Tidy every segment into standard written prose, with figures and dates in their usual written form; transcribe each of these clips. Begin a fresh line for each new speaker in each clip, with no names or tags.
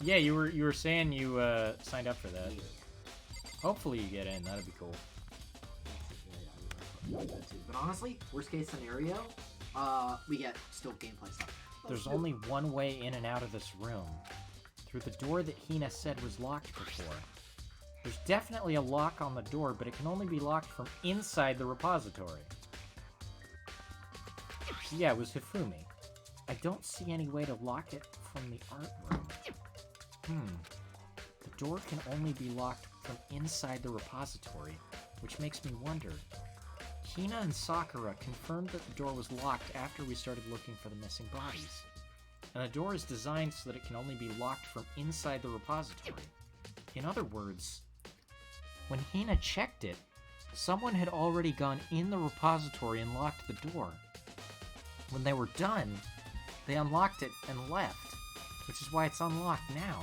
Yeah, you were saying you signed up for that.
Yeah.
Hopefully you get in. That'd be cool.
But honestly, worst case scenario, we get still gameplay stuff.
There's only one way in and out of this room. Through the door that Hina said was locked before. There's definitely a lock on the door, but it can only be locked from inside the repository. So yeah, it was Hifumi. I don't see any way to lock it from the art room. The door can only be locked from inside the repository, which makes me wonder. Hina and Sakura confirmed that the door was locked after we started looking for the missing bodies. And the door is designed so that it can only be locked from inside the repository. In other words, when Hina checked it, someone had already gone in the repository and locked the door. When they were done, they unlocked it and left, which is why it's unlocked now.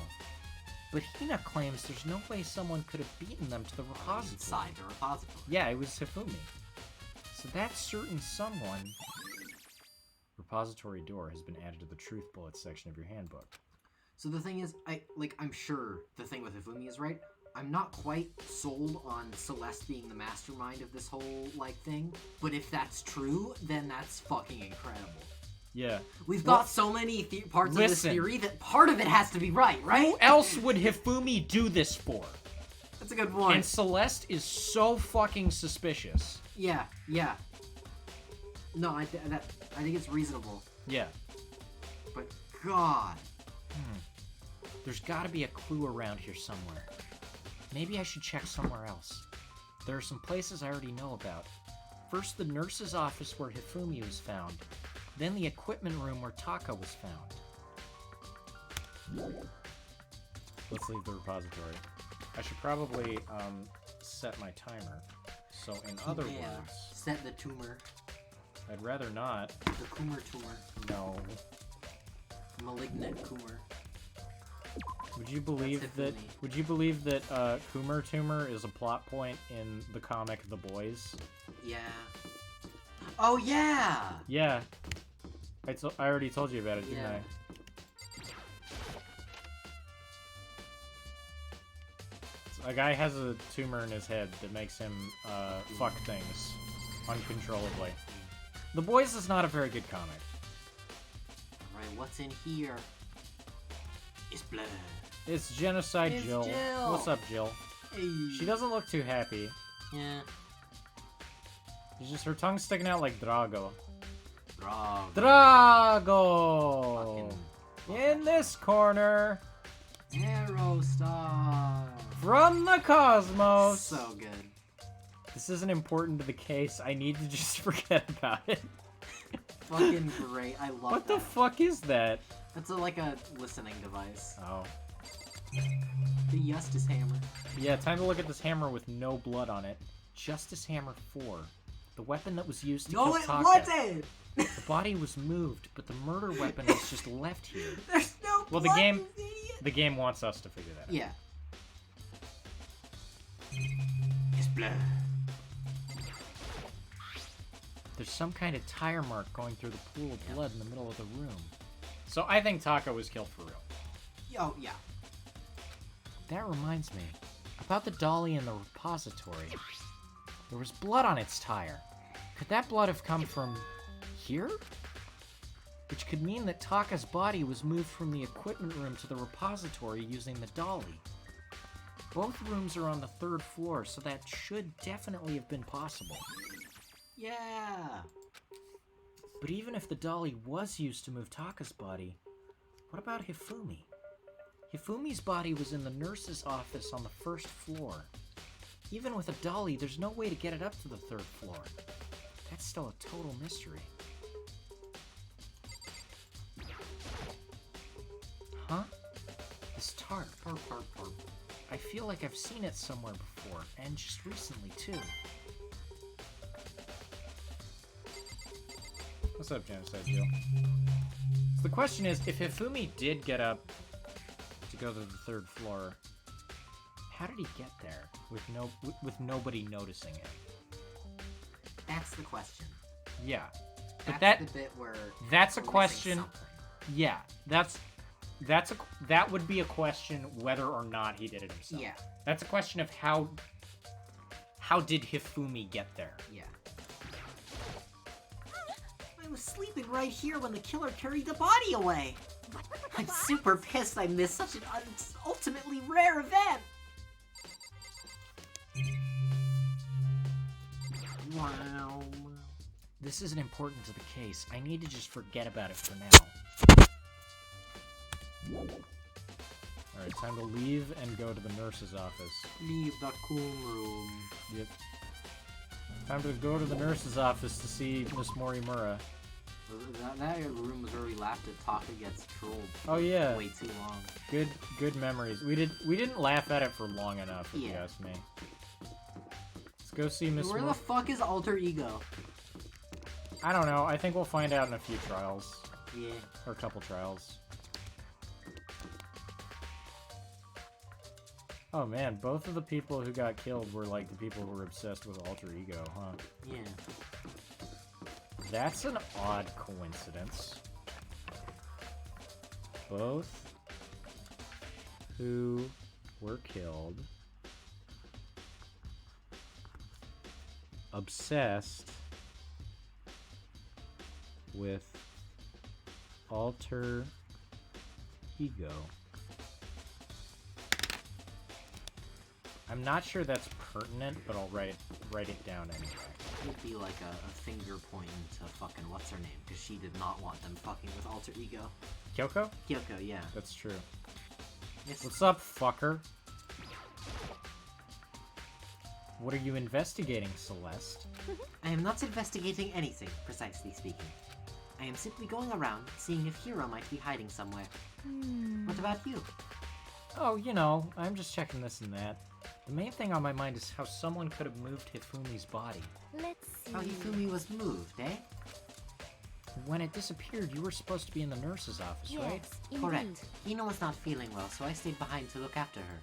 But Hina claims there's no way someone could have beaten them to the repository.
Inside the repository.
Yeah, it was Hifumi. So that certain someone... Repository door has been added to the truth bullet section of your handbook.
So the thing is, I'm sure the thing with Hifumi is right. I'm not quite sold on Celeste being the mastermind of this whole, thing. But if that's true, then that's fucking incredible.
Yeah.
We've got so many parts of this theory that part of it has to be right?
Who else would Hifumi do this for?
That's a good point.
And Celeste is so fucking suspicious.
Yeah. No, I think it's reasonable.
Yeah.
But, God.
There's gotta be a clue around here somewhere. Maybe I should check somewhere else. There are some places I already know about. First, the nurse's office where Hifumi was found. Then the equipment room where Taka was found. Let's leave the repository. I should probably, set my timer. So, in other words...
Set the tumor.
I'd rather not.
The Coomer tumor.
No.
Malignant Coomer.
Would you believe that Coomer tumor is a plot point in the comic The Boys?
Yeah. Oh yeah!
Yeah. I already told you about it, didn't I? A guy has a tumor in his head that makes him fuck things uncontrollably. The Boys is not a very good comic.
Alright, what's in here? It's blood.
It's Genocide
It's
Jill.
Jill.
What's up, Jill?
Hey.
She doesn't look too happy.
Yeah.
She's just, her tongue's sticking out like Drago.
Drago.
Drago! In this corner!
Arrow Star.
From the cosmos!
So good.
This isn't important to the case. I need to just forget about it.
Fucking great. I love
What
that.
the fuck is that?
That's like a listening device.
Oh.
The Justice Hammer.
Yeah, time to look at this hammer with no blood on it. Justice Hammer 4. The weapon that was used to kill Taka.
Wasn't!
The body was moved, but the murder weapon was just left here.
There's no
Well,
blood,
the
you idiot.
The game wants us to figure that out.
Yeah. It's blood.
There's some kind of tire mark going through the pool of blood in the middle of the room. So I think Taka was killed for real.
Oh, yeah.
That reminds me. About the dolly in the repository. There was blood on its tire. Could that blood have come from here? Which could mean that Taka's body was moved from the equipment room to the repository using the dolly. Both rooms are on the 3rd floor, so that should definitely have been possible.
Yeah.
But even if the dolly was used to move Taka's body, what about Hifumi? Hifumi's body was in the nurse's office on the 1st floor. Even with a dolly, there's no way to get it up to the 3rd floor. That's still a total mystery. Huh? This tarp. I feel like I've seen it somewhere before, and just recently, too. What's up, Genocide Jill? So the question is, if Hifumi did get up to go to the 3rd floor, how did he get there with nobody noticing it?
That's the question.
Yeah. But
That's the bit where
that's a
we're missing
question.
something.
Yeah, that's that would be a question whether or not he did it himself.
Yeah.
That's a question of how did Hifumi get there?
Yeah. I was sleeping right here when the killer carried the body away. I'm super pissed I missed such an ultimately rare event. Wow.
This isn't important to the case. I need to just forget about it for now. Alright, time to leave and go to the nurse's office.
Leave the cool room.
Yep. Time to go to the nurse's office to see Miss Morimura.
That room was where we laughed at Taka gets trolled.
Oh yeah.
Way too long.
Good memories. We didn't laugh at it for long enough, if you ask me. Let's go see Miss
Where the fuck is Alter Ego?
I don't know. I think we'll find out in a few trials.
Yeah.
Or a couple trials. Oh man, both of the people who got killed were like the people who were obsessed with Alter Ego, huh?
Yeah.
That's an odd coincidence. Both who were killed obsessed with Alter Ego. I'm not sure that's pertinent, but I'll write it down anyway.
It would be like a finger pointing to fucking what's her name, because she did not want them fucking with Alter Ego.
Kyoko?
Kyoko, yeah.
That's true.
Yes.
What's up, fucker? What are you investigating, Celeste?
I am not investigating anything, precisely speaking. I am simply going around, seeing if Hiro might be hiding somewhere. What about you?
Oh, you know, I'm just checking this and that. The main thing on my mind is how someone could have moved Hifumi's body.
Let's see.
How Hifumi was moved, eh?
When it disappeared, you were supposed to be in the nurse's office,
Yes,
right?
indeed.
Correct. Hina was not feeling well, so I stayed behind to look after her.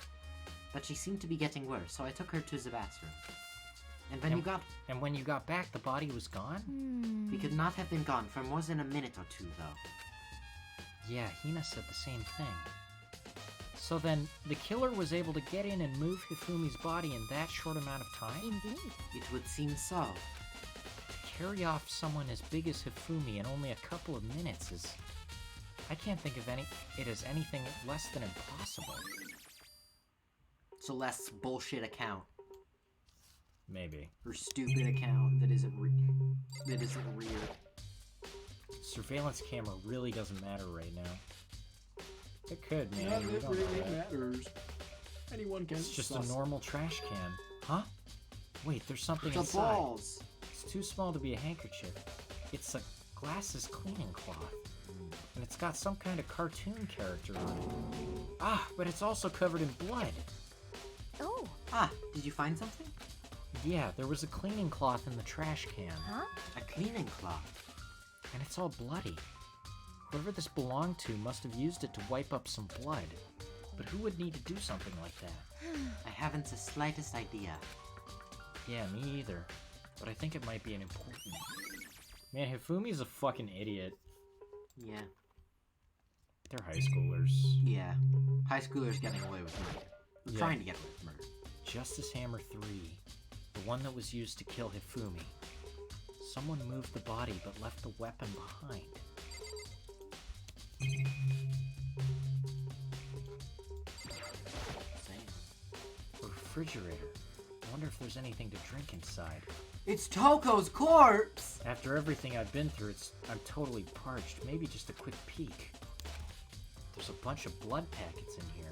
But she seemed to be getting worse, so I took her to the bathroom. And when you got
back, the body was gone?
we could not have been gone for more than a minute or two, though.
Yeah, Hina said the same thing. So then, the killer was able to get in and move Hifumi's body in that short amount of time?
Indeed.
It would seem so.
To carry off someone as big as Hifumi in only a couple of minutes is... I can't think of it as anything less than impossible.
Celeste's bullshit account.
Maybe.
Her stupid account that isn't real.
Surveillance camera really doesn't matter right now. It could, man.
None
We
of it
don't know
really
that.
matters. Anyone can.
It's just a
suss.
normal trash can. Huh? Wait, there's something
The
inside.
balls.
It's too small to be a handkerchief. It's a glasses cleaning cloth. And it's got some kind of cartoon character on it. Ah, but it's also covered in blood.
Oh,
Ah, did you find something?
Yeah, there was a cleaning cloth in the trash can.
huh?
A cleaning cloth.
And it's all bloody. Whoever this belonged to must have used it to wipe up some blood. But who would need to do something like that?
I haven't the slightest idea.
Yeah, me either. But I think it might be an important... Man, Hifumi's a fucking idiot.
Yeah.
They're high schoolers.
Yeah. High schoolers getting away with murder.
Yeah.
Trying to get away with murder.
Justice Hammer 3. The one that was used to kill Hifumi. Someone moved the body but left the weapon behind.
Same.
A refrigerator. I wonder if there's anything to drink inside.
It's Toko's corpse!
After everything I've been through, I'm totally parched. Maybe just a quick peek. There's a bunch of blood packets in here.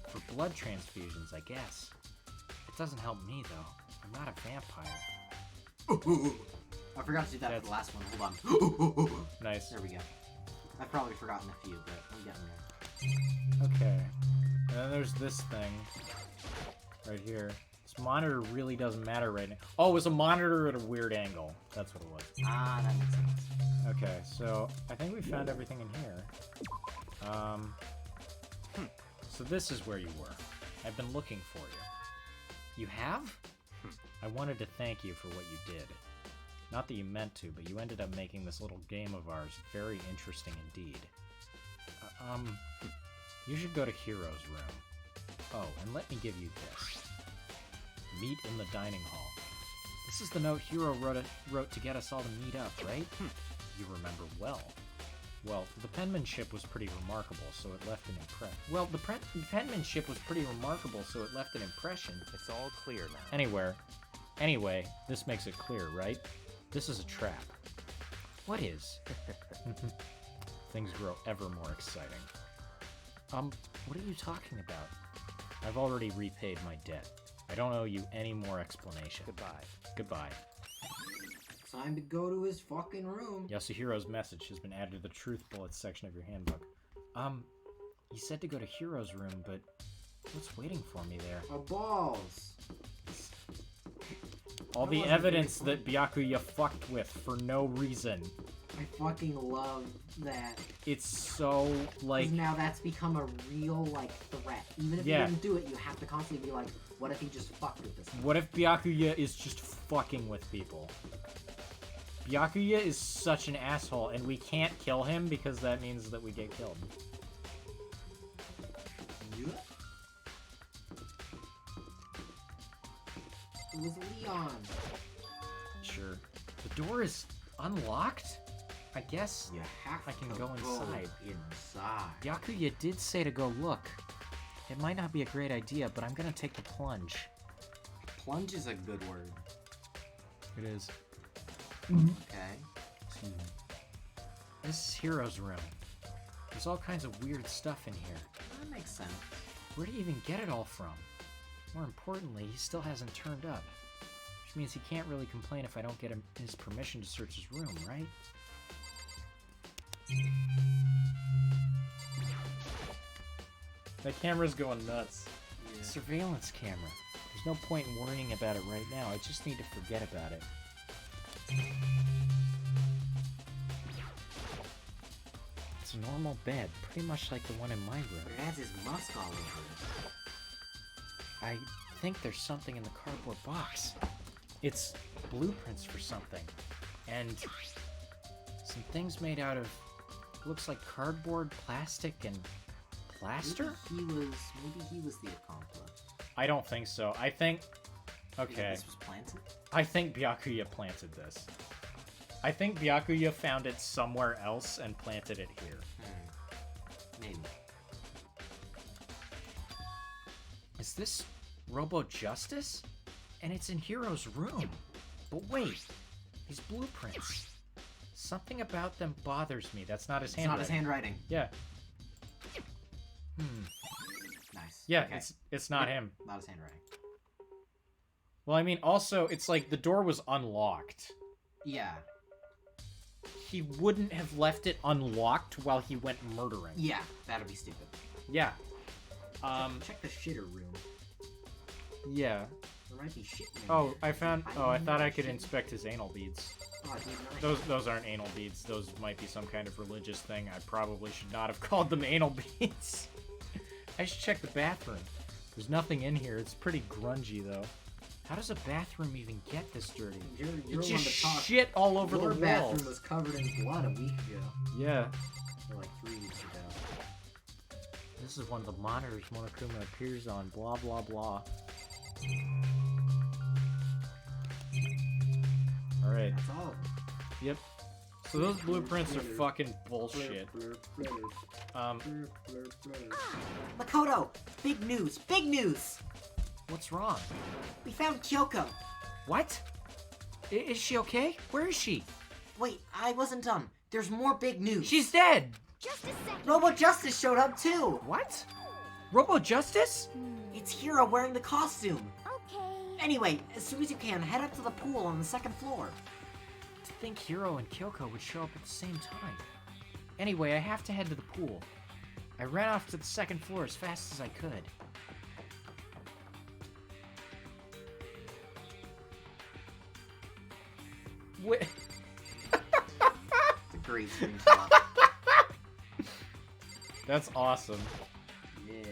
For blood transfusions, I guess. It doesn't help me, though. I'm not a vampire.
I forgot to do that
That's-
for the last one. Hold on.
Nice.
There we go. I've probably forgotten a few, but I'm getting there.
Okay. And then there's this thing. Right here. This monitor really doesn't matter right now. Oh, it was a monitor at a weird angle. That's what it was.
Ah, that makes sense.
Okay, so I think we found everything in here. So this is where you were. I've been looking for you. You have? I wanted to thank you for what you did. Not that you meant to, but you ended up making this little game of ours very interesting indeed. You should go to Hero's room. Oh, and let me give you this. Meet in the dining hall. This is the note Hero wrote to get us all to meet up, right? You remember well. Well, the penmanship was pretty remarkable, so it left an impression.
It's all clear now.
Anyway, this makes it clear, right? This is a trap. What is? Things grow ever more exciting. What are you talking about? I've already repaid my debt. I don't owe you any more explanation. Goodbye.
Time to go to his fucking room.
Yasuhiro's message has been added to the truth bullets section of your handbook. You said to go to Hiro's room, but what's waiting for me there?
Oh, balls.
All the evidence that Byakuya fucked with for no reason.
I fucking love that.
It's so, like...
'Cause now that's become a real, like, threat. Even if you didn't do it, you have to constantly be like, what if he just fucked with this?
What if Byakuya is just fucking with people? Byakuya is such an asshole, and we can't kill him because that means that we get killed.
Yeah. It was Leon.
Sure. The door is unlocked? I guess
You have
I can
to
go inside.
Inside.
Byakuya did say to go look. It might not be a great idea, but I'm gonna take the plunge.
Plunge is a good word.
It is.
Okay.
This is Hiro's room. There's all kinds of weird stuff in here.
That makes sense.
Where do you even get it all from? More importantly, he still hasn't turned up. Which means he can't really complain if I don't get him his permission to search his room, right? That camera's going nuts.
Yeah.
Surveillance camera. There's no point in worrying about it right now. I just need to forget about it. It's a normal bed, pretty much like the one in my room.
But it has his musk all over it.
I think there's something in the cardboard box. It's blueprints for something. And some things made out of, looks like cardboard, plastic, and plaster?
Maybe he was the accomplice.
I don't think so. I think... Okay.
This was planted?
I think Byakuya planted this. I think Byakuya found it somewhere else and planted it here.
Maybe.
Is this Robo Justice? And it's in Hiro's room. But wait, these blueprints. Something about them bothers me. That's not his handwriting.
It's not his handwriting.
Yeah.
Nice.
Yeah,
Okay.
it's not him.
Not his handwriting.
Well, I mean, also, it's like the door was unlocked.
Yeah.
He wouldn't have left it unlocked while he went murdering.
Yeah, that'd be stupid.
Yeah.
Check the shitter room.
Yeah.
There might be shit in
Oh,
there.
I found...
I
Oh, I
know
thought I
shit.
could inspect his anal beads.
Oh, dude,
Those aren't anal beads. Those might be some kind of religious thing. I probably should not have called them anal beads. I should check the bathroom. There's nothing in here. It's pretty grungy, though. How does a bathroom even get this dirty?
You're
It
one
just
to talk.
shit all over
Your
the
bathroom
walls.
was covered in blood a week ago.
Yeah.
Or like 3 weeks ago.
This is one of the monitors Monokuma appears on. Blah, blah, blah. Alright.
That's all of them.
Yep. So those blueprints are fucking bullshit.
Makoto! Big news! Big news!
What's wrong?
We found Kyoko!
What? Is she okay? Where is she?
Wait, I wasn't done. There's more big news.
She's dead!
Just a second.
Robo Justice showed up too!
What? Robo Justice?
It's Hiro wearing the costume.
Okay.
Anyway, as soon as you can, head up to the pool on the 2nd floor.
To think Hiro and Kyoko would show up at the same time. Anyway, I have to head to the pool. I ran off to the 2nd floor as fast as I could. Wait.
It's a great screenshot.
That's awesome.
Yeah.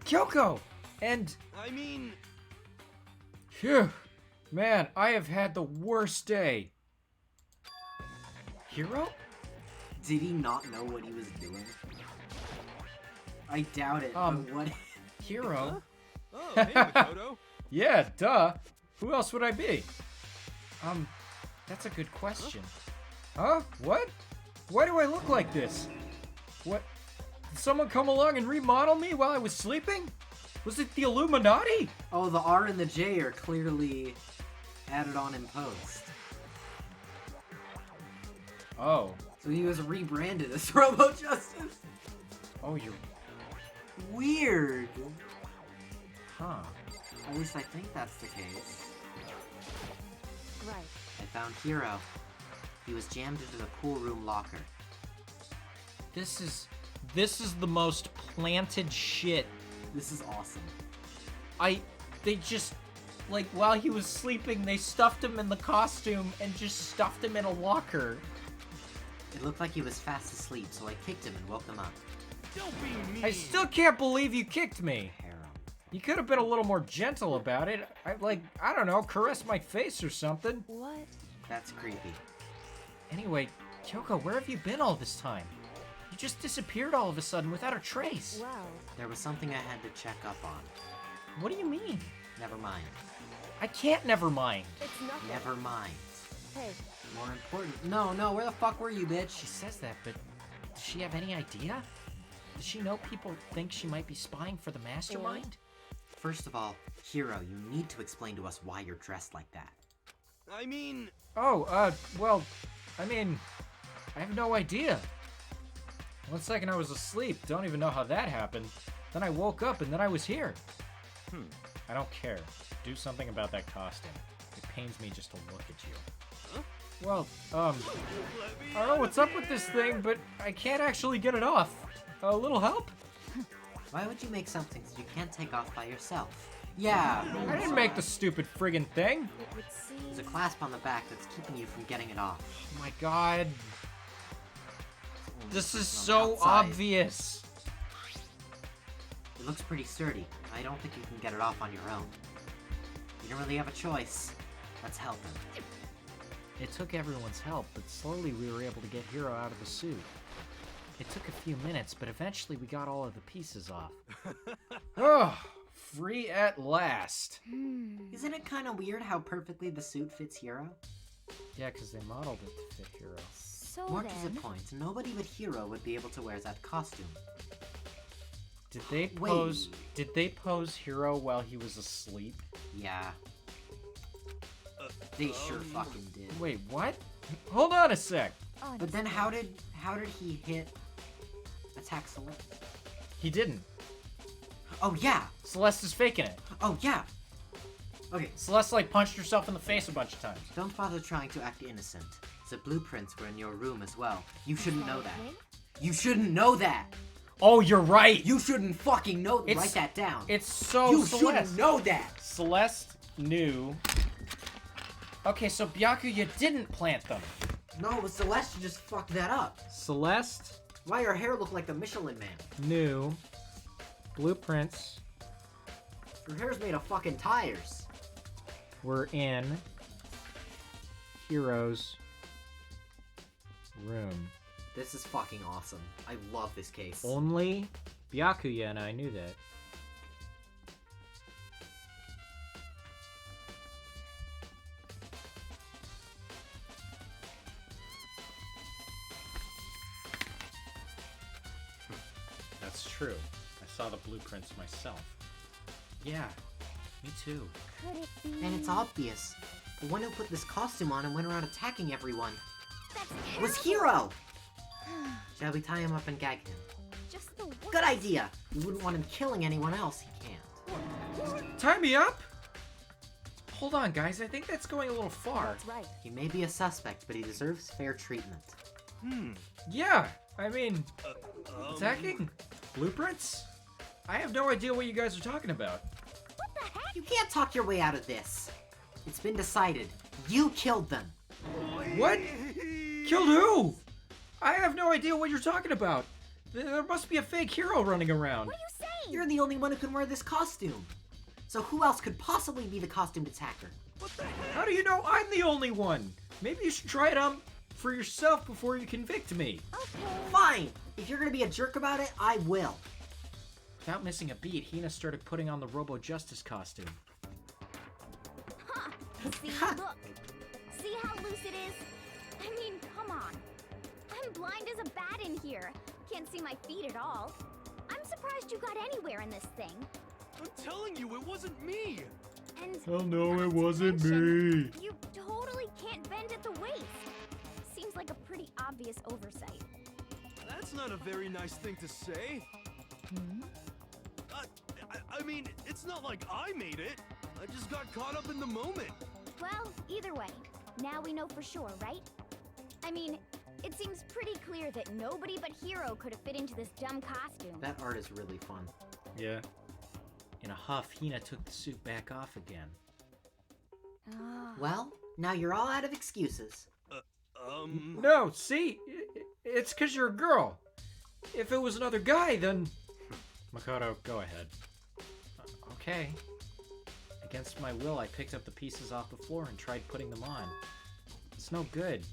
Kyoko! And...
I mean...
Phew! Man, I have had the worst day. Hiro?
Did he not know what he was doing? I doubt it.
Um,
but what?
Hero?
Oh, hey, Makoto.
Yeah, duh. Who else would I be? That's a good question. Huh? What? Why do I look like this? What? Did someone come along and remodel me while I was sleeping? Was it the Illuminati?
Oh, the R and the J are clearly added on in post.
Oh.
So he was rebranded as Robo Justice.
Oh, you're...
Weird.
Huh.
At least I think that's the case.
Right.
I found Hero. He was jammed into the pool room locker.
This is the most planted shit.
This is awesome.
They just, like, while he was sleeping, they stuffed him in the costume and just stuffed him in a locker.
It looked like he was fast asleep, so I kicked him and woke him up.
Don't be mean.
I still can't believe you kicked me.
Hero.
You could have been a little more gentle about it. I don't know, caress my face or something.
What?
That's creepy.
Anyway, Kyoko, where have you been all this time? You just disappeared all of a sudden without a trace.
Well,
There was something I had to check up on.
What do you mean?
Never mind.
I can't never mind.
it's nothing.
Never mind.
Hey,
More important. No, where the fuck were you, bitch?
She says that, but does she have any idea? Does she know people think she might be spying for the mastermind?
First of all, Hero, you need to explain to us why you're dressed like that.
I mean,
Oh, well, I mean, I have no idea. One second I was asleep, don't even know how that happened. Then I woke up and then I was here. I don't care. Do something about that costume. It pains me just to look at you.
Huh?
Well, I don't know what's up with this thing, but I can't actually get it off. A little help?
Why would you make something that you can't take off by yourself? Yeah.
I didn't make the stupid friggin' thing.
it would seem.
There's a clasp on the back that's keeping you from getting it off.
Oh my god. This is
On the
so
outside.
obvious.
It looks pretty sturdy. I don't think you can get it off on your own. You don't really have a choice. Let's help him.
It took everyone's help, but slowly we were able to get Hero out of the suit. It took a few minutes, but eventually we got all of the pieces off. Oh, free at last.
Isn't it kind of weird how perfectly the suit fits Hero?
Yeah, because they modeled it to fit Hero.
So
More to the
then,
point, nobody but Hero would be able to wear that costume.
Did they
Wait.
pose? Did they pose Hero while he was asleep?
Yeah. They sure fucking did.
Wait, what? Hold on a sec.
But then how did he hit attack Celeste?
He didn't.
Oh yeah.
Celeste is faking it.
Oh yeah. Okay,
Celeste like punched herself in the face a bunch of times.
don't bother trying to act innocent. The blueprints were in your room as well. You shouldn't know that. You shouldn't know that.
Oh, you're right.
You shouldn't fucking know.
It's-
Write that down.
It's so
You
Celeste.
shouldn't know that.
Celeste knew. Okay, so Byakuya didn't plant them.
No, it was Celeste who just fucked that up.
Celeste
Why her hair look like the Michelin Man?
knew blueprints
Her hair's made of fucking tires.
were in Hero's room.
This is fucking awesome. I love this case.
Only Byakuya and I knew that. That's true. I saw the blueprints myself. Yeah, me too.
could it be?
And it's obvious. The one who put this costume on and went around attacking everyone was Hero! Shall we tie him up and gag him?
Just the one.
Good idea! We wouldn't want him killing anyone else. He can't.
Tie me up? Hold on, guys. I think that's going a little far.
That's right.
He may be a suspect, but he deserves fair treatment.
Yeah, I mean, attacking? Blueprints? I have no idea what you guys are talking about.
You can't talk your way out of this. It's been decided. You killed them.
What? Killed who? I have no idea what you're talking about. There must be a fake hero running around.
What are you saying?
You're the only one who can wear this costume. So who else could possibly be the costumed attacker?
How do you know I'm the only one? Maybe you should try it on for yourself before you convict me.
Okay.
Fine! If you're gonna be a jerk about it, I will.
Without missing a beat, Hina started putting on the Robo Justice costume.
Huh. See, look. See how loose it is? I mean, come on. I'm blind as a bat in here. Can't see my feet at all. I'm surprised you got anywhere in this thing.
I'm telling you, it wasn't me.
And
Oh no,
not
it
to
wasn't
mention,
me.
You totally can't bend at the waist. Seems like a pretty obvious oversight.
That's not a very nice thing to say. I mean, it's not like I made it. I just got caught up in the moment.
Well, either way, now we know for sure, right? I mean, it seems pretty clear that nobody but Hiro could have fit into this dumb costume.
That art is really fun.
Yeah. In a huff, Hina took the suit back off again.
Ah.
Well, now you're all out of excuses.
No, see? It's because you're a girl. If it was another guy, then... Makoto, go ahead. Okay. Against my will, I picked up the pieces off the floor and tried putting them on. It's no good.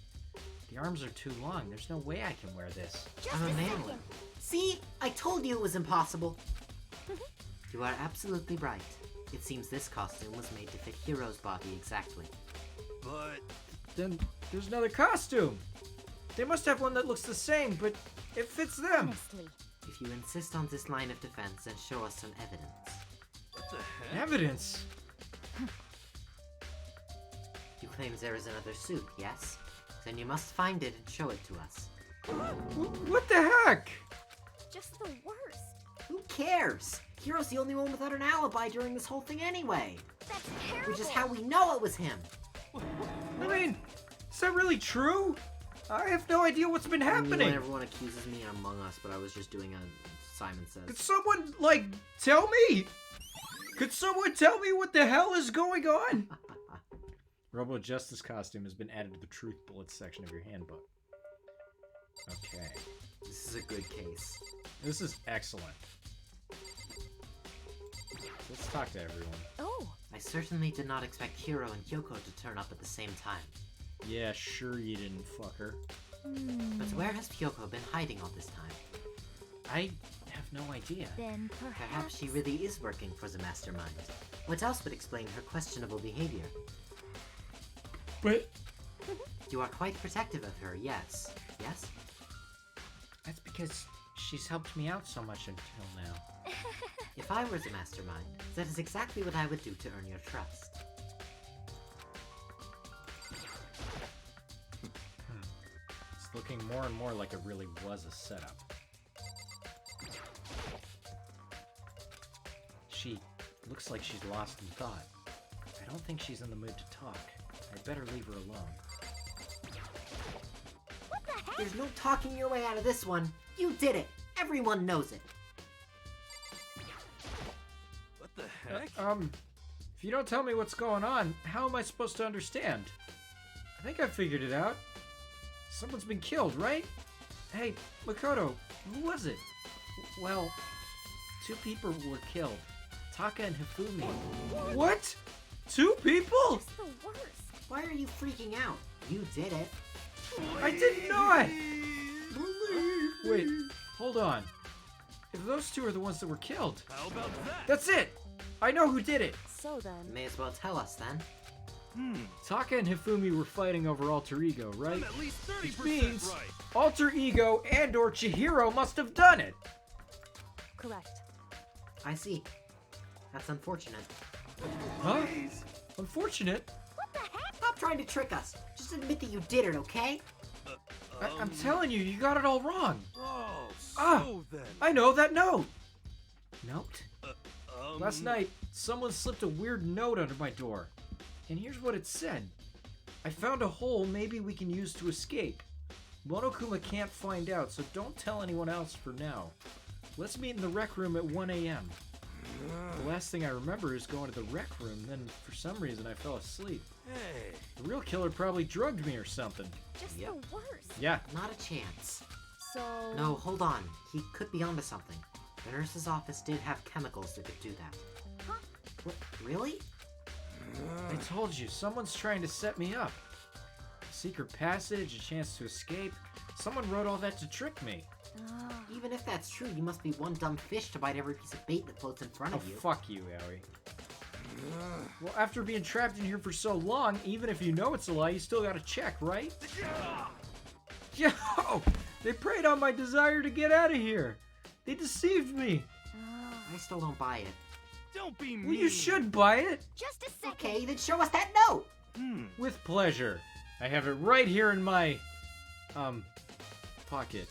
The arms are too long. There's no way I can wear this.
Just
I'm a
a
manlet.
second.
See? I told you it was impossible. You are absolutely right. It seems this costume was made to fit Hiro's body exactly.
But
Then there's another costume. They must have one that looks the same, but it fits them.
Honestly.
If you insist on this line of defense, then show us some evidence.
what the heck?
Evidence?
You claim there is another suit, yes? Then you must find it and show it to us.
What the heck?
Just the worst.
Who cares? Hiro's the only one without an alibi during this whole thing anyway.
That's terrible.
Which is how we know it was him.
I mean, is that really true? I have no idea what's been happening.
Everyone accuses me in Among Us, but I was just doing a Simon
Could
Says.
someone, tell me? Could someone tell me what the hell is going on? Robo Justice costume has been added to the Truth Bullets section of your handbook. Okay.
This is a good case.
This is excellent. Let's talk to everyone.
Oh,
I certainly did not expect Hiro and Kyoko to turn up at the same time.
Yeah, sure you didn't, fucker.
But where has Kyoko been hiding all this time?
I have no idea.
then
Perhaps she really is working for the mastermind. What else would explain her questionable behavior?
But
You are quite protective of her, yes? Yes?
that's because she's helped me out so much until now.
If I were the mastermind, that is exactly what I would do to earn your trust.
It's looking more and more like it really was a setup. She looks like she's lost in thought. I don't think she's in the mood to talk. I'd better leave her alone.
What the heck?
There's no talking your way out of this one. You did it. Everyone knows it.
What the heck?
If you don't tell me what's going on, how am I supposed to understand? I think I figured it out. Someone's been killed, right? Hey, Makoto, who was it? Well, 2 people were killed. Taka and Hifumi. What? 2 people?
Just the worst.
Why are you freaking out? You did it.
I did not! Wait, hold on. If those 2 are the ones that were killed,
How about that?
that's it! I know who did it!
So then,
May as well tell us then.
Taka and Hifumi were fighting over Alter Ego, right?
I'm at least 30%
Which means
right.
Alter Ego and or Chihiro must have done it!
correct.
I see. That's unfortunate.
Huh? Unfortunate?
What the heck?
Stop trying to trick us. Just admit that you did it, okay?
I'm telling you, you got it all wrong.
Oh, so
Ah.
then.
I know that note! Note?
Um,
Last night, someone slipped a weird note under my door. And here's what it said. I found a hole maybe we can use to escape. Monokuma can't find out, so don't tell anyone else for now. Let's meet in the rec room at 1 a.m. The last thing I remember is going to the rec room, then for some reason I fell asleep.
Hey.
The real killer probably drugged me or something.
Just
Yep.
the worst.
Yeah,
Not a chance.
So...
No, hold on. He could be onto something. The nurse's office did have chemicals that could do that.
Huh?
What? Really?
I told you, someone's trying to set me up. A secret passage, a chance to escape. Someone wrote all that to trick me.
Oh.
Even if that's true, you must be one dumb fish to bite every piece of bait that floats in front
Oh,
of you.
fuck you, Ellie. Well, after being trapped in here for so long, even if you know it's a lie, you still gotta check, right? Yo! They preyed on my desire to get out of here! They deceived me!
Oh.
I still don't buy it.
Don't be mean.
Well, you should buy it!
Just a second.
Okay, then show us that note!
With pleasure. I have it right here in my, pocket.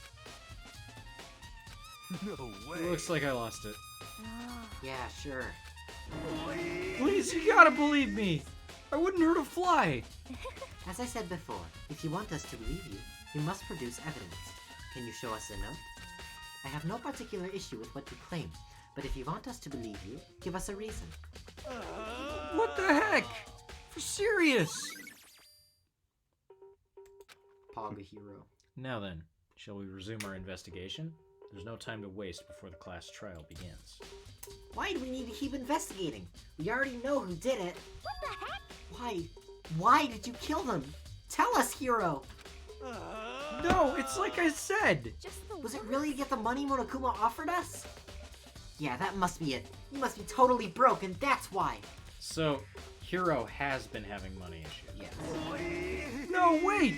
No way.
It looks like I lost it.
Oh.
Yeah, sure.
Please, you gotta believe me! I wouldn't hurt a fly!
As I said before, if you want us to believe you, you must produce evidence. Can you show us a note? I have no particular issue with what you claim, but if you want us to believe you, give us a reason.
What the heck? For serious!
Pog a hero.
Now then, shall we resume our investigation? There's no time to waste before the class trial begins.
Why do we need to keep investigating? We already know who did it.
What the heck?
Why? Why did you kill them? Tell us, hero!
No, it's like I said!
Just the
Was it
worst.
really to get the money Monokuma offered us? Yeah, that must be it. You must be totally broke, and that's why.
So, Hiro has been having money issues.
Yes.
No, wait!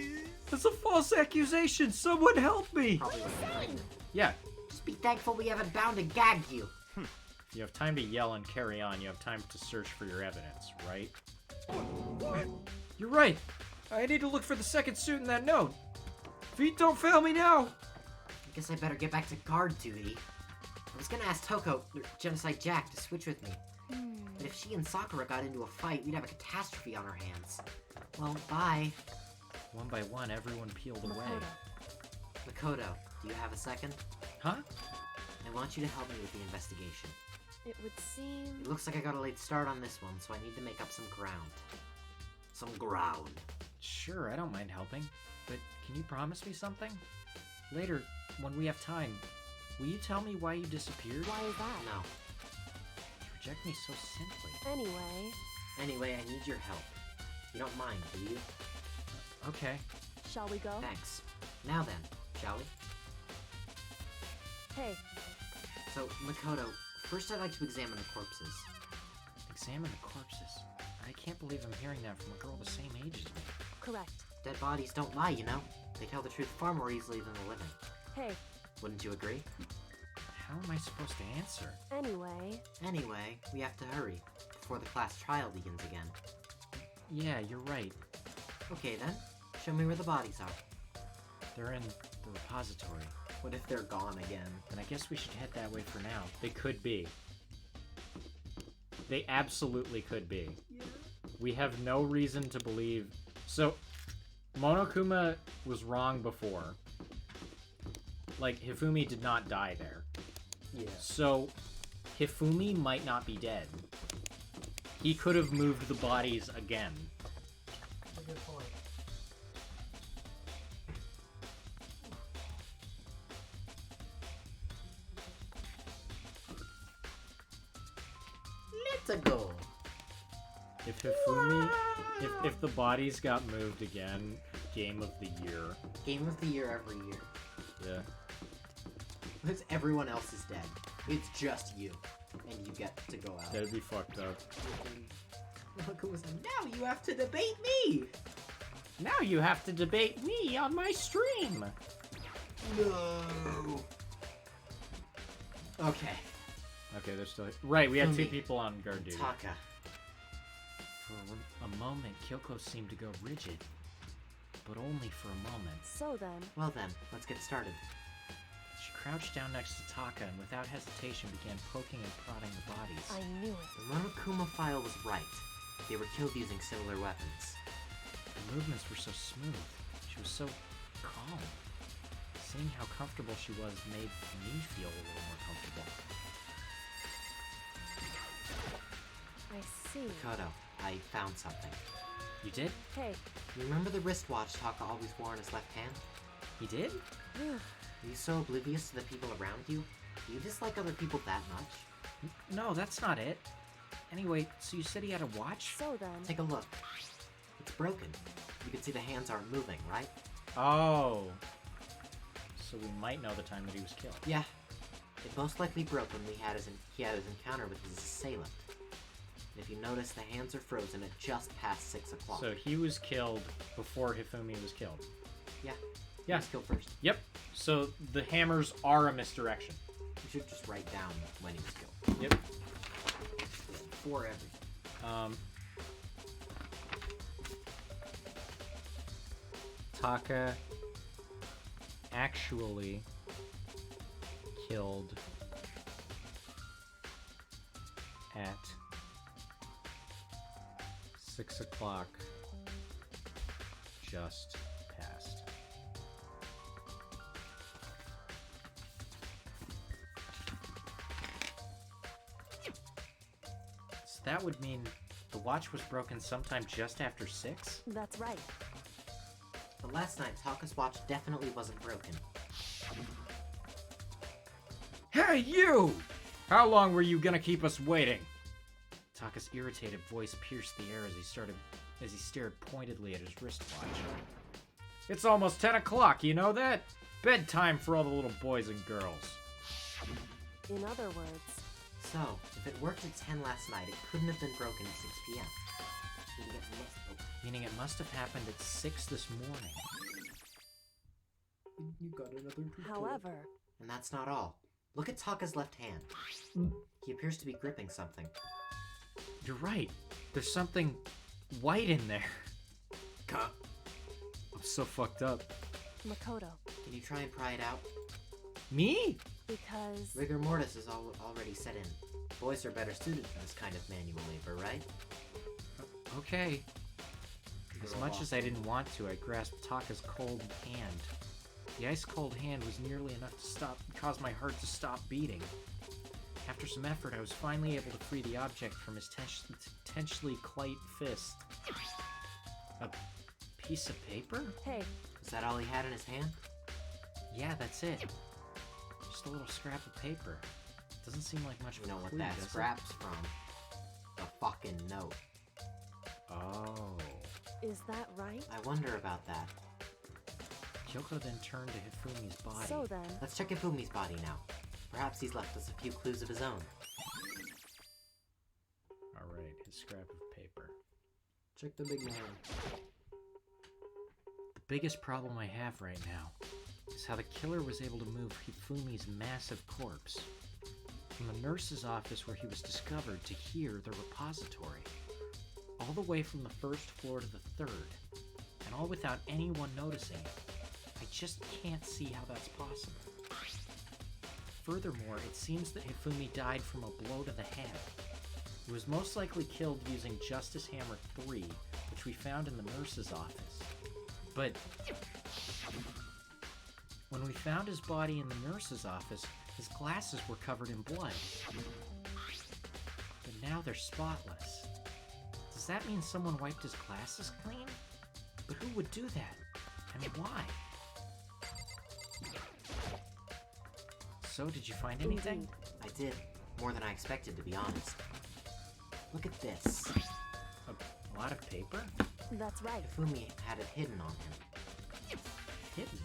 That's a false accusation! Someone help me!
Probably wasn't pregnant.
Yeah,
Just be thankful we haven't bound and gagged you.
if you have time to yell and carry on, you have time to search for your evidence, right? You're right! I need to look for the second suit in that note! Feet don't fail me now!
I guess I better get back to guard duty. I was gonna ask Toko, or Genocide Jack, to switch with me. But if she and Sakura got into a fight, we'd have a catastrophe on our hands. Well, bye.
One by one, everyone peeled away.
Makoto, do you have a second?
Huh?
I want you to help me with the investigation.
It would seem.
It looks like I got a late start on this one, so I need to make up some ground. Some ground.
Sure, I don't mind helping. But can you promise me something? Later, when we have time, will you tell me why you disappeared?
Why is that?
No.
You reject me so simply.
Anyway,
Anyway, I need your help. You don't mind, do you?
Okay.
shall we go?
Thanks. Now then, shall we?
Hey,
So, Makoto, first I'd like to examine the corpses.
Examine the corpses. I can't believe I'm hearing that from a girl the same age as me.
correct.
Dead bodies don't lie, you know. They tell the truth far more easily than the living.
Hey,
Wouldn't you agree?
How am I supposed to answer?
anyway.
Anyway, we have to hurry, before the class trial begins again.
Yeah, you're right.
Okay then, show me where the bodies are.
They're in the repository.
What if they're gone again?
And I guess we should head that way for now. They could be. They absolutely could be. We have no reason to believe... So, Monokuma was wrong before. Like, Hifumi did not die there.
Yeah.
So, Hifumi might not be dead. He could have moved the bodies again.
That's a good point. Let's go.
If Hifumi... If the bodies got moved again, game of the year.
Game of the year every year.
Yeah.
Because everyone else is dead. It's just you. And you get to go out.
That'd be fucked up.
Look who was now you have to debate me!
Now you have to debate me on my stream!
No. Okay.
Okay, they're still... Right, we had two
Fumi.
people on guard duty.
Taka.
For a moment, Kyoko seemed to go rigid. But only for a moment.
So then,
Well then, let's get started.
She crouched down next to Taka and without hesitation began poking and prodding the bodies.
I knew it.
The Monokuma file was right. They were killed using similar weapons.
The movements were so smooth. She was so calm. Seeing how comfortable she was made me feel a little more comfortable.
I see.
Makoto, I found something.
You did?
Hey,
You remember the wristwatch Taka always wore in his left hand?
He did?
phew.
Are you so oblivious to the people around you? Do you dislike other people that much?
No, that's not it. Anyway, so you said he had a watch?
So then,
Take a look. It's broken. You can see the hands aren't moving, right?
Oh. So we might know the time that he was killed.
Yeah. It most likely broke when he had his encounter with his assailant. And if you notice, the hands are frozen at just past 6 o'clock.
So he was killed before Hifumi was killed.
Yeah.
Yeah.
He was killed first.
Yep. So the hammers are a misdirection.
You should just write down when he was killed.
Yep.
For everything.
Taka actually killed at 6 o'clock just past. So that would mean the watch was broken sometime just after 6?
That's right.
But last night, Taka's watch definitely wasn't broken.
Hey, you! How long were you gonna keep us waiting? Taka's irritated voice pierced the air as he stared pointedly at his wristwatch. It's almost 10 o'clock, you know that? Bedtime for all the little boys and girls.
In other words,
So, if it worked at 10 last night, it couldn't have been broken at 6 p.m.
Meaning it must have happened at 6 this morning.
You got another tutorial.
however,
And that's not all. Look at Taka's left hand. He appears to be gripping something.
You're right. There's something white in there.
Cut.
I'm so fucked up.
Makoto,
Can you try and pry it out?
Me?
because
Rigor mortis is already set in. Boys are better suited for this kind of manual labor, right?
Okay. As
Roll
much
off.
as I didn't want to, I grasped Taka's cold hand. The ice-cold hand was nearly enough to cause my heart to stop beating. After some effort, I was finally able to free the object from his tensely clit fist. A piece of paper?
hey,
Is that all he had in his hand?
Yeah, that's it. Just a little scrap of paper. Doesn't seem like much of
You
a
know what
clue,
that
does it?
scrap's from? A fucking note.
Oh.
is that right?
I wonder about that.
Kyoko then turned to Hifumi's body.
So then,
Let's check Ifumi's body now. Perhaps he's left us a few clues of his own.
Alright, his scrap of paper.
Check the big man.
The biggest problem I have right now is how the killer was able to move Hifumi's massive corpse from the nurse's office where he was discovered to here, the repository, all the way from the first floor to the third, and all without anyone noticing it. I just can't see how that's possible. Furthermore, it seems that Hifumi died from a blow to the head. He was most likely killed using Justice Hammer 3, which we found in the nurse's office. But when we found his body in the nurse's office, his glasses were covered in blood. But now they're spotless. Does that mean someone wiped his glasses clean? But who would do that? And why? So, did you find anything?
indeed.
I did. More than I expected, to be honest. Look at this.
A lot of paper?
That's right.
Ifumi had it hidden on him.
Hidden.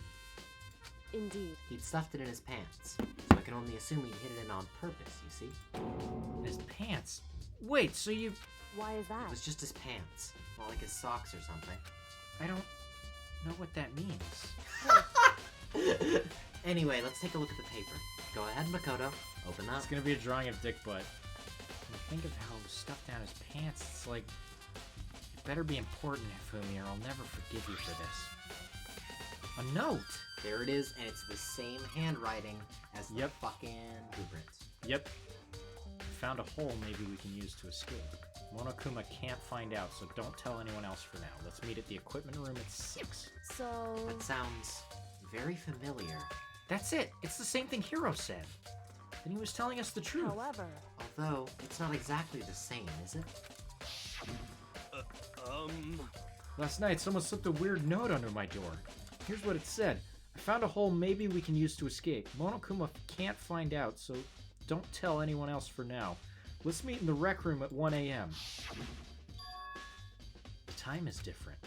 Indeed.
He'd stuffed it in his pants, so I can only assume he hid it in on purpose, you see?
In his pants. Wait, so you...
Why is that?
It was just his pants. Not like his socks or something.
I don't know what that means.
Anyway, let's take a look at the paper. Go ahead, Makoto. Open up.
It's gonna be a drawing of Dick Butt. When I think of how stuffed down his pants, it's like... It better be important, Hifumi, or I'll never forgive you for this. A note!
There it is, and it's the same handwriting as the
Yep.
fucking blueprints.
Yep. I found a hole maybe we can use to escape. Monokuma can't find out, so don't tell anyone else for now. Let's meet at the equipment room at 6.
So,
That sounds very familiar.
That's it! It's the same thing Hiro said! Then he was telling us the truth.
however,
Although, it's not exactly the same, is it?
Last night, someone slipped a weird note under my door. Here's what it said. I found a hole maybe we can use to escape. Monokuma can't find out, so don't tell anyone else for now. Let's meet in the rec room at 1 a.m. The time is different.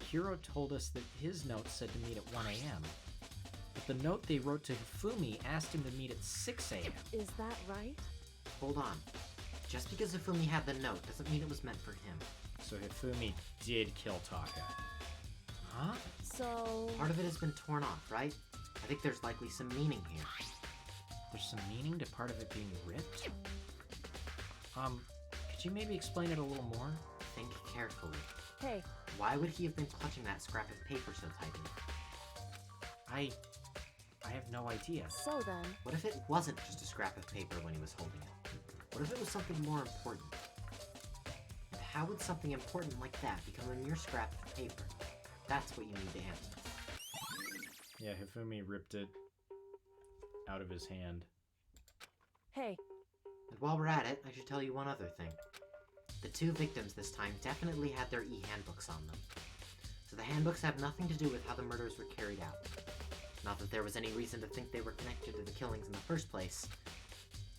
Hiro told us that his note said to meet at 1 a.m., but the note they wrote to Hifumi asked him to meet at 6 a.m.
Is that right?
Hold on. Just because Hifumi had the note doesn't mean it was meant for him.
So Hifumi did kill Taka. Huh?
So...
Part of it has been torn off, right? I think there's likely some meaning here.
There's some meaning to part of it being ripped? Could you maybe explain it a little more?
Think carefully.
Hey,
Why would he have been clutching that scrap of paper so tightly?
I have no idea.
so then...
What if it wasn't just a scrap of paper when he was holding it? What if it was something more important? And how would something important like that become a mere scrap of paper? That's what you need to answer.
Yeah, Hifumi ripped it out of his hand.
Hey,
And while we're at it, I should tell you one other thing. The two victims this time definitely had their e-handbooks on them. So the handbooks have nothing to do with how the murders were carried out. Not that there was any reason to think they were connected to the killings in the first place.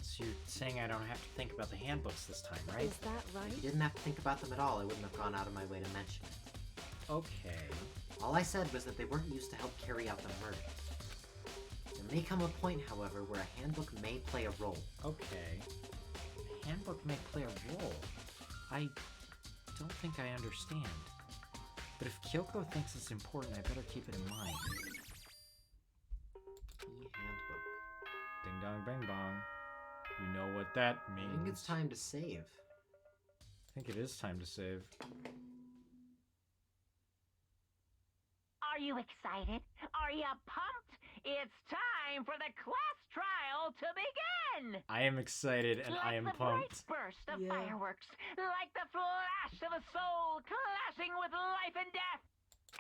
So you're saying I don't have to think about the handbooks this time, right?
is that
If
right?
you didn't have to think about them at all, I wouldn't have gone out of my way to mention it.
Okay.
All I said was that they weren't used to help carry out the murders. There may come a point, however, where a handbook may play a role.
Okay. A handbook may play a role. I don't think I understand. But if Kyoko thinks it's important, I better keep it in mind.
E-handbook.
Ding dong bang bong. You know what that means.
I think it's time to save.
I think it is time to save.
Are you excited? Are you pumped? It's time for the class trial to begin!
I am excited and
like
I am
the
pumped.
bright burst of
Yeah.
fireworks, like the flash of a soul clashing with life and death.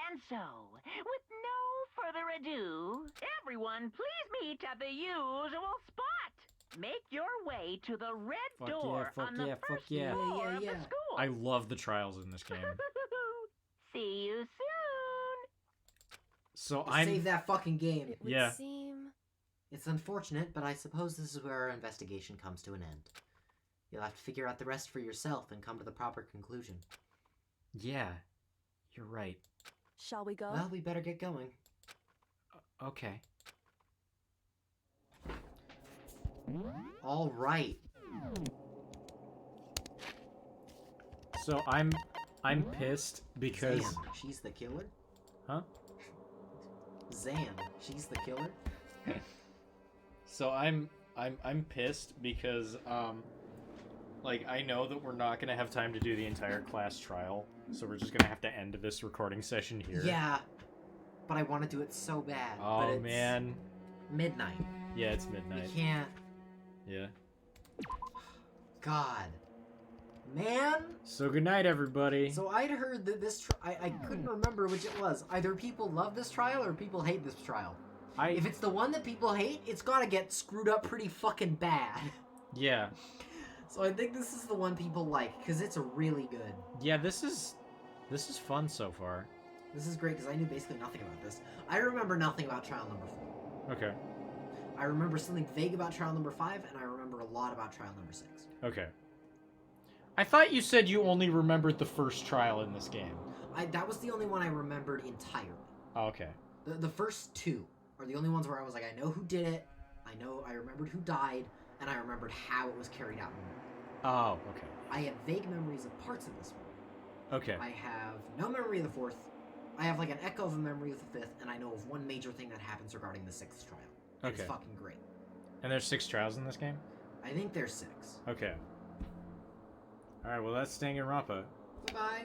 And so, with no further ado, everyone please meet at the usual spot. Make your way to the red
Fuck
door
yeah, fuck
on the
yeah, fuck
first
yeah.
floor
Yeah,
of
yeah.
the school.
I love the trials in this game.
See you soon.
So
Save that fucking game.
It would
Yeah.
seem...
It's unfortunate, but I suppose this is where our investigation comes to an end. You'll have to figure out the rest for yourself and come to the proper conclusion.
Yeah, you're right.
Shall we go?
Well, we better get going.
Okay.
All right.
So I'm pissed because
Zan, she's the killer?
huh?
Zan, she's the killer?
So I'm pissed because like I know that we're not gonna have time to do the entire class trial, so we're just gonna have to end this recording session here.
Yeah, but I want to do it so bad. but
Oh
it's
man.
midnight.
Yeah, it's
We
midnight.
can't.
Yeah.
God. Man!
So good night, everybody.
So I'd heard that this I couldn't remember which it was. Either people love this trial or people hate this trial. If it's the one that people hate, it's gotta get screwed up pretty fucking bad.
Yeah.
So I think this is the one people like, because it's really good.
Yeah, this is fun so far.
This is great, because I knew basically nothing about this. I remember nothing about trial number 4.
Okay.
I remember something vague about trial number 5, and I remember a lot about trial number 6.
Okay. I thought you said you only remembered the first trial in this game.
That was the only one I remembered entirely.
Oh, okay.
The first 2 are the only ones where I was like, I know who did it, I remembered who died, and I remembered how it was carried out.
Oh, okay.
I have vague memories of parts of this one.
Okay.
I have no memory of the 4th. I have like an echo of a memory of the 5th, and I know of one major thing that happens regarding the 6th trial. And
Okay.
It's fucking great.
And there's 6 trials in this game?
I think there's 6.
Okay. Alright, well that's Danganronpa.
Bye-bye.